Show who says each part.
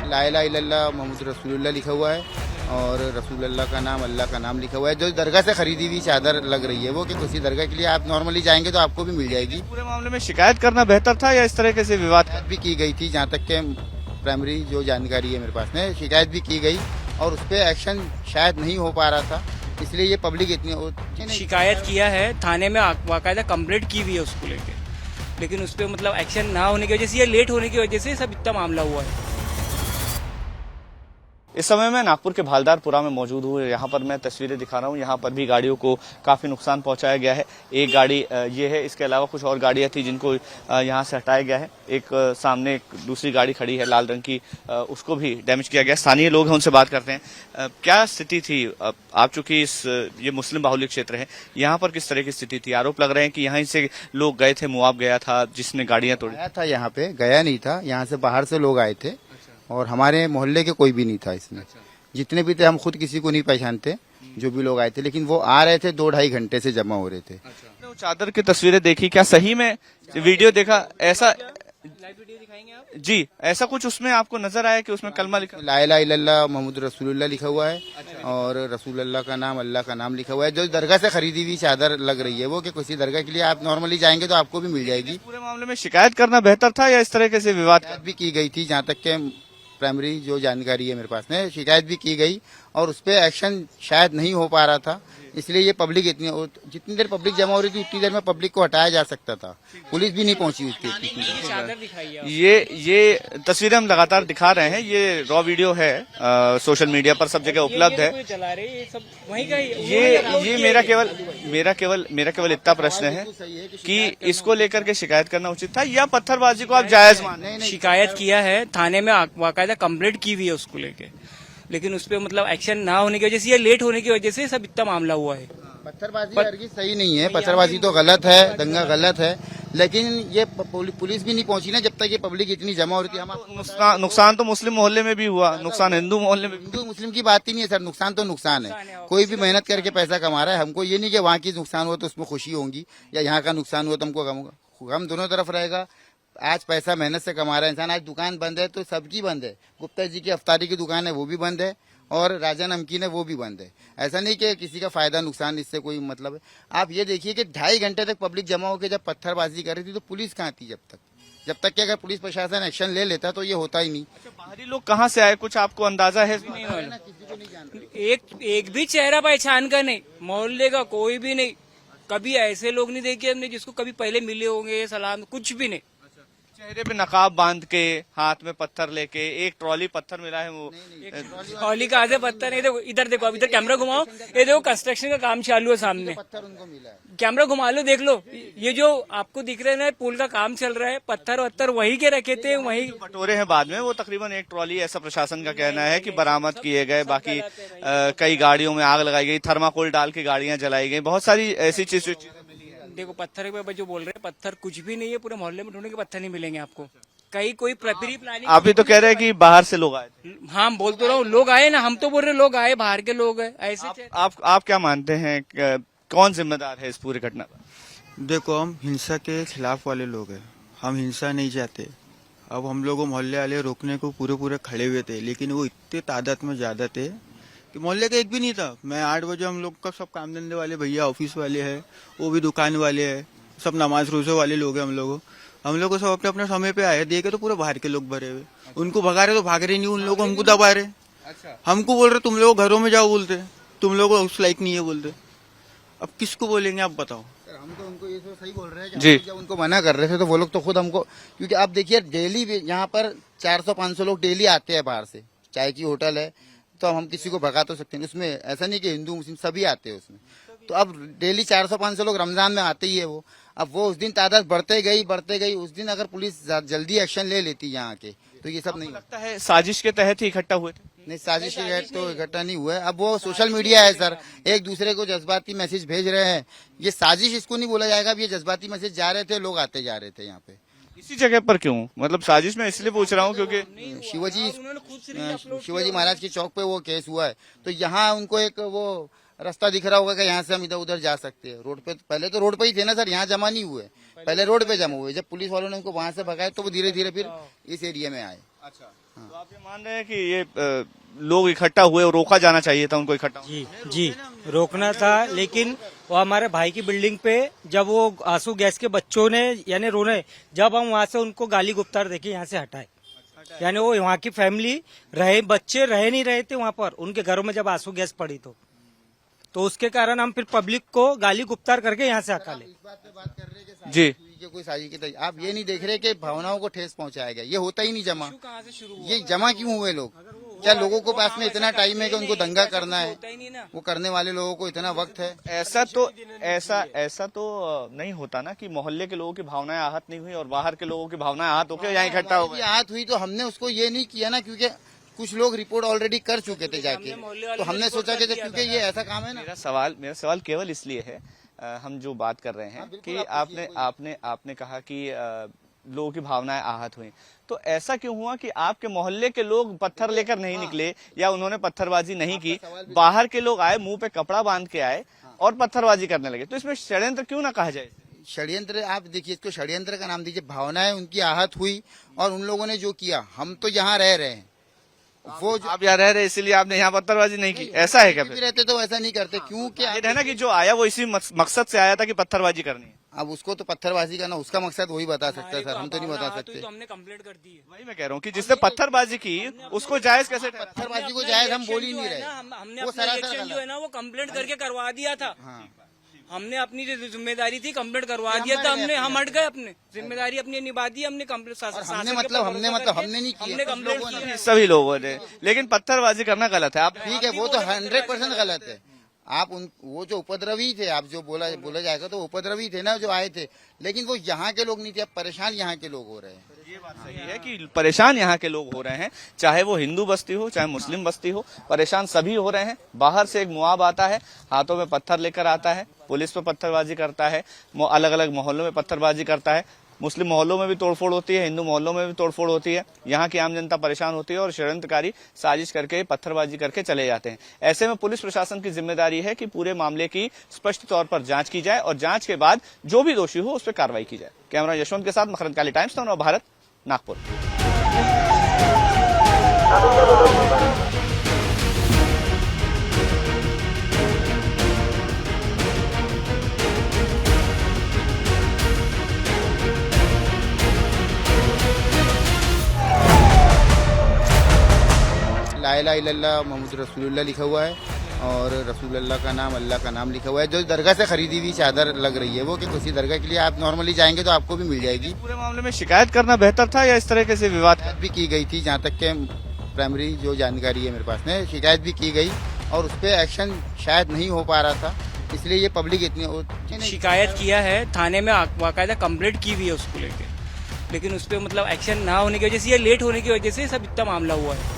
Speaker 1: ला इलाहा इल्लल्लाह मोहम्मद रसूलुल्लाह लिखा हुआ है और रसूलुल्लाह का नाम अल्लाह का नाम लिखा हुआ है। जो दरगाह से खरीदी हुई चादर लग रही है वो कि किसी दरगाह के लिए आप नॉर्मली जाएंगे तो आपको भी मिल जाएगी।
Speaker 2: पूरे मामले में शिकायत करना बेहतर था या इस तरह से विवाद
Speaker 1: शिकायत भी की गई थी, जहाँ तक के प्राइमरी जो जानकारी है मेरे पास में, शिकायत भी की गई और उस पर एक्शन शायद नहीं हो पा रहा था, इसलिए ये पब्लिक इतनी
Speaker 3: शिकायत किया है थाने में, बाकायदा कंप्लेंट की हुई है उसको लेके, लेकिन उस पर मतलब एक्शन ना होने की वजह से या लेट होने की वजह से सब इतना मामला हुआ है।
Speaker 2: इस समय मैं नागपुर के भालदारपुरा में मौजूद हूँ। यहाँ पर मैं तस्वीरें दिखा रहा हूँ। यहाँ पर भी गाड़ियों को काफी नुकसान पहुंचाया गया है। एक गाड़ी ये है, इसके अलावा कुछ और गाड़ियां थी जिनको यहाँ से हटाया गया है। एक सामने एक दूसरी गाड़ी खड़ी है लाल रंग की, उसको भी डैमेज किया गया। स्थानीय लोग हैं, उनसे बात करते हैं। क्या स्थिति थी? आप चूंकि ये मुस्लिम बाहुल्य क्षेत्र है, यहाँ पर किस तरह की स्थिति थी? आरोप लग रहे हैं कि यहाँ से लोग गए थे, मुआब गया था जिसने गाड़ियां तोड़ी।
Speaker 1: आया था, यहाँ पे गया नहीं था, यहाँ से बाहर से लोग आए थे और हमारे मोहल्ले के कोई भी नहीं था इसमें। जितने भी थे हम खुद किसी को नहीं पहचानते, जो भी लोग आए थे, लेकिन वो आ रहे थे 2-2.5 घंटे से जमा हो रहे थे।
Speaker 2: वो चादर की तस्वीरें देखी, क्या सही में वीडियो देखा? ऐसा
Speaker 3: लाइव वीडियो दिखाएंगे आप?
Speaker 2: जी, ऐसा कुछ उसमें आपको नजर आया कि उसमें कलमा लिखा?
Speaker 1: ला इलाहा इल्लल्लाह मोहम्मद रसूलुल्लाह लिखा हुआ है और रसूलुल्लाह का नाम अल्लाह का नाम लिखा हुआ है। जो दरगाह से खरीदी हुई चादर लग रही है वो कि किसी दरगाह के लिए आप नॉर्मली जाएंगे तो आपको भी मिल जाएगी।
Speaker 2: पूरे मामले में शिकायत करना बेहतर था या इस तरह से विवाद?
Speaker 1: शिकायत भी की गई थी, जहाँ तक के प्राइमरी जो जानकारी है मेरे पास में, शिकायत भी की गई और उस पर एक्शन शायद नहीं हो पा रहा था, इसलिए ये पब्लिक जितनी देर पब्लिक जमा हो रही थी उतनी देर में पब्लिक को हटाया जा सकता था। पुलिस भी नहीं पहुंची उसकी
Speaker 3: चादर दिखाई है।
Speaker 2: ये तस्वीरें हम लगातार दिखा रहे हैं। ये रॉ वीडियो है, सोशल मीडिया पर सब जगह उपलब्ध है।
Speaker 3: चला रहे ये सब वहीं का
Speaker 2: ये मेरा केवल इतना प्रश्न है कि इसको लेकर के शिकायत करना उचित था या पत्थरबाजी को आप जायज मान?
Speaker 3: शिकायत किया है थाने में, बाकायदा कंप्लेंट की हुई है उसको लेके, लेकिन उस पर मतलब एक्शन ना होने की वजह से या लेट होने की वजह से सब इतना मामला हुआ है।
Speaker 1: पत्थरबाजी हरगिज सही नहीं है, पत्थरबाजी तो गलत है, दंगा गलत है, लेकिन ये पुलिस भी नहीं पहुंची ना जब तक ये पब्लिक इतनी जमा हो रही थी। हम
Speaker 2: नुकसान तो मुस्लिम मोहल्ले में भी हुआ, नुकसान हिंदू मोहल्ले में।
Speaker 1: हिंदू मुस्लिम की बात ही नहीं है सर, नुकसान तो नुकसान है। कोई भी मेहनत करके पैसा कमा रहा है, हमको ये नहीं कि वहाँ की नुकसान हुआ तो उसमें खुशी होगी या यहाँ का नुकसान हुआ तो हमको गम दोनों तरफ रहेगा। आज पैसा मेहनत से कमा रहा है इंसान, आज दुकान बंद है तो सबकी बंद है। गुप्ता जी की अफ्तारी की दुकान है वो भी बंद है और राजा नमकीन है वो भी बंद है। ऐसा नहीं कि किसी का फायदा नुकसान इससे कोई मतलब है। आप ये देखिए कि 2.5 घंटे तक पब्लिक जमा होकर जब पत्थरबाजी कर रही थी तो पुलिस कहाँ थी जब तक कि अगर पुलिस प्रशासन एक्शन ले लेता तो ये होता ही नहीं।
Speaker 2: बाहरी लोग कहाँ से आए, कुछ आपको अंदाजा है?
Speaker 1: किसी को नहीं जानते।
Speaker 3: एक भी चेहरा पहचान का नहीं, मोहल्ले का कोई भी नहीं। कभी ऐसे लोग नहीं देखे हमने जिसको कभी पहले मिले होंगे, सलाम, कुछ भी नहीं।
Speaker 2: चेहरे पे नकाब बांध के, हाथ में पत्थर लेके, एक ट्रॉली पत्थर मिला है। वो
Speaker 3: ट्रॉली कहाँ से पत्थर नहीं? देखो इधर, देखो अब इधर कैमरा घुमाओ, ये देखो कंस्ट्रक्शन का काम चालू है सामने,
Speaker 1: पत्थर उनको मिला है।
Speaker 3: कैमरा घुमा लो, देख लो, ये जो आपको दिख रहे हैं ना, पुल का काम चल रहा है, पत्थर वत्थर वही के रखे थे, वही
Speaker 2: बटोरे हैं बाद में। वो तकरीबन एक ट्रॉली, ऐसा प्रशासन का कहना है कि बरामद किए गए। बाकी कई गाड़ियों में आग लगाई गई, थर्माकोल डाल के गाड़ियां जलाई गई, बहुत सारी ऐसी चीजें।
Speaker 3: देखो पत्थर पे जो बोल रहे हैं, पत्थर कुछ भी नहीं है, पूरे मोहल्ले में ढूंढने के पत्थर नहीं मिलेंगे आपको। कहीं कोई प्री प्लानिंग।
Speaker 2: आप भी तो कह रहे हैं कि बाहर से लोग आए थे।
Speaker 3: हाँ बोल तो रहा हूँ, लोग आए ना, हम तो बोल रहे लोग आए, बाहर के लोग हैं ऐसे।
Speaker 2: आप क्या मानते हैं, कौन जिम्मेदार है इस पूरी घटना का?
Speaker 4: देखो, हम हिंसा के खिलाफ वाले लोग हैं, हम हिंसा नहीं चाहते। अब हम लोग मोहल्ले वाले रोकने को पूरे खड़े हुए थे, लेकिन वो इतने तादाद में ज्यादा थे कि मोहल्ले का एक भी नहीं था। मैं 8 बजे, हम लोग का सब काम धंधे वाले भैया, ऑफिस वाले हैं, वो भी दुकान वाले हैं, सब नमाज रोजे वाले लोग हैं। हम लोग सब अपने अपने समय पे आए, देखे तो पूरे बाहर के लोग भरे हुए। उनको भगा रहे तो भाग रहे नहीं, उन लोगों को हमको दबा रहे। हमको बोल रहे तुम लोग घरों में जाओ, बोलते तुम लोग उस लायक नहीं है बोलते। अब किसको बोलेंगे आप बताओ?
Speaker 1: हम तो उनको ये तो सही बोल रहे हैं
Speaker 2: जी।
Speaker 1: जब उनको मना कर रहे थे तो वो लोग तो खुद हमको, क्योंकि आप देखिए डेली यहाँ पर 400-500 लोग डेली आते हैं बाहर से, चाय की होटल है तो हम किसी को भगा तो सकते हैं उसमें, ऐसा नहीं कि हिंदू मुस्लिम सभी आते हैं उसमें। तो अब डेली 400-500 लोग रमजान में आते ही है वो। अब वो उस दिन तादाद बढ़ते गई। उस दिन अगर पुलिस जल्दी एक्शन ले लेती यहाँ के तो ये सब नहीं
Speaker 2: लगता है साजिश के तहत ही इकट्ठा हुए थे?
Speaker 1: नहीं, साजिश के तहत तो इकट्ठा नहीं हुआ है। अब वो सोशल मीडिया है सर, एक दूसरे को जज्बाती मैसेज भेज रहे हैं, ये साजिश इसको नहीं बोला जाएगा। अब ये जज्बाती मैसेज जा रहे थे, लोग आते जा रहे थे यहाँ पे।
Speaker 2: इसी जगह पर क्यों? मतलब साजिश में इसलिए पूछ रहा हूँ क्योंकि
Speaker 1: शिवाजी महाराज के चौक पे वो केस हुआ है तो यहाँ उनको एक वो रास्ता दिख रहा होगा कि यहाँ से हम इधर उधर जा सकते हैं। रोड पे पहले तो रोड पे ही थे ना सर, यहाँ जमा नहीं हुए, पहले रोड पे जमा हुए। जब पुलिस वालों ने उनको वहां से भगाया तो वो धीरे धीरे फिर इस एरिया में आए।
Speaker 2: अच्छा, तो आप ये मान रहे हैं कि ये लोग इकट्ठा हुए और रोका जाना चाहिए था उनको इकट्ठा?
Speaker 5: जी रोकना था, लेकिन वो हमारे भाई की बिल्डिंग पे जब वो आंसू गैस के बच्चों ने यानी रोने, जब हम वहाँ से उनको गाली गुप्तार देके यहाँ से हटाए, यानी वो वहाँ की फैमिली रहे, बच्चे रह नहीं रहे थे वहाँ पर, उनके घरों में जब आंसू गैस पड़ी तो उसके कारण हम फिर पब्लिक को गाली गुप्तार करके यहाँ से हटा ले।
Speaker 1: इस बात पे बात कर रहे हैं कि
Speaker 2: जी।
Speaker 1: ये कोई साजिश की तैयारी, आप ये नहीं देख रहे कि भावनाओं को ठेस पहुंचाया गया, ये होता ही नहीं जमा।
Speaker 3: कहाँ से शुरू हुआ?
Speaker 1: ये जमा क्यों हुए लोग? क्या लोगों को पास में इतना टाइम है कि उनको दंगा करना है?
Speaker 3: होता ही नहीं ना।
Speaker 1: वो करने वाले लोगों को इतना वक्त है?
Speaker 2: ऐसा तो नहीं होता ना कि मोहल्ले के लोगों की भावनाएं आहत नहीं हुई और बाहर के लोगों की भावनाएं आहत होकर यहाँ इकट्ठा हो गए।
Speaker 1: आहत हुई तो हमने उसको ये नहीं किया ना, क्योंकि कुछ लोग रिपोर्ट ऑलरेडी कर चुके थे जाके, तो हमने सोचा कि क्योंकि ये ऐसा काम है ना।
Speaker 2: मेरा सवाल केवल इसलिए है, हम जो बात कर रहे हैं कि आपने कहा कि लोगों की भावनाएं आहत हुई, तो ऐसा क्यों हुआ कि आपके मोहल्ले के लोग पत्थर लेकर नहीं निकले या उन्होंने पत्थरबाजी नहीं की, बाहर के लोग आए, मुंह पे कपड़ा बांध के आए और पत्थरबाजी करने लगे? तो इसमें षड्यंत्र क्यों ना कहा जाए?
Speaker 1: षड्यंत्र आप देखिए, इसको षड्यंत्र का नाम दीजिए। भावनाएं उनकी आहत हुई और उन लोगों ने जो किया, हम तो यहाँ रह रहे हैं, वो जो
Speaker 2: आप यहाँ रह रहे इसीलिए आपने यहाँ पत्थरबाजी नहीं की, ऐसा है क्या?
Speaker 1: भी रहते तो ऐसा नहीं करते, क्योंकि
Speaker 2: ये है ना कि जो आया वो इसी मकसद से आया था कि पत्थरबाजी करनी है।
Speaker 1: अब उसको तो पत्थरबाजी करना, उसका मकसद वही बता सकता है सर, हम तो नहीं बता सकते।
Speaker 3: तो हमने कंप्लेंट कर दी है।
Speaker 2: वही मैं कह रहा हूँ कि जिसने पत्थरबाजी की उसको जायज कैसे ठहरा?
Speaker 1: पत्थरबाजी को जायज हम बोल ही नहीं रहे,
Speaker 3: हमने
Speaker 1: वो
Speaker 3: अपना
Speaker 1: सरासर
Speaker 3: रिएक्शन जो
Speaker 1: गलत।
Speaker 3: है ना वो कंप्लेंट करके करवा दिया था।
Speaker 1: हाँ।
Speaker 3: हमने अपनी जो जिम्मेदारी थी कंप्लेंट करवा दिया था, हम हट गए, अपने जिम्मेदारी अपनी निभा दी हमने। कंप्लेंट
Speaker 1: हमने नहीं किया,
Speaker 3: हमने
Speaker 1: कुछ
Speaker 3: कंप्लेंट
Speaker 1: लोगों ने।
Speaker 3: की है।
Speaker 2: सभी लोगों ने, लेकिन पत्थरबाजी करना गलत है। आप
Speaker 1: ठीक है, वो तो 100% गलत है। आप वो जो उपद्रवी थे, आप जो बोला जाएगा तो उपद्रवी थे ना जो आए थे, लेकिन वो यहाँ के लोग नहीं थे। अब परेशान यहाँ के लोग हो रहे हैं।
Speaker 2: ये बात सही है कि परेशान यहाँ के लोग हो रहे हैं, चाहे वो हिंदू बस्ती हो चाहे मुस्लिम बस्ती हो, परेशान सभी हो रहे हैं। बाहर से एक मुआब आता है, हाथों में पत्थर लेकर आता है, पुलिस पर पत्थरबाजी करता है, अलग अलग मोहल्लों में पत्थरबाजी करता है। मुस्लिम मोहल्लों में भी तोड़फोड़ होती है, हिंदू मोहल्लों में भी तोड़फोड़ होती है। यहाँ की आम जनता परेशान होती है और षड्यंत्रकारी साजिश करके पत्थरबाजी करके चले जाते हैं। ऐसे में पुलिस प्रशासन की जिम्मेदारी है कि पूरे मामले की स्पष्ट तौर पर जांच की जाए और जांच के बाद जो भी दोषी हो उस पर कार्रवाई की जाए। कैमरा यशवंत के साथ मकरंद काली, टाइम्स नव भारत, नागपुर।
Speaker 1: ला इलाहा इल्लल्लाह मोहम्मद रसूलुल्लाह लिखा हुआ है और रसूलुल्लाह का नाम, अल्लाह का नाम लिखा हुआ है। जो दरगाह से खरीदी हुई चादर लग रही है वो कि किसी दरगाह के लिए आप नॉर्मली जाएंगे तो आपको भी मिल जाएगी।
Speaker 2: पूरे मामले में शिकायत करना बेहतर था या इस तरह से विवाद
Speaker 1: भी की गई थी, जहाँ तक के प्राइमरी जो जानकारी है मेरे पास में, शिकायत भी की गई और उस पर एक्शन शायद नहीं हो पा रहा था, इसलिए ये पब्लिक इतनी
Speaker 3: शिकायत किया है, थाने में बाकायदा कंप्लेंट की हुई है उसको लेकर, लेकिन उस पर मतलब एक्शन ना होने की वजह से या लेट होने की वजह से सब इतना मामला हुआ है।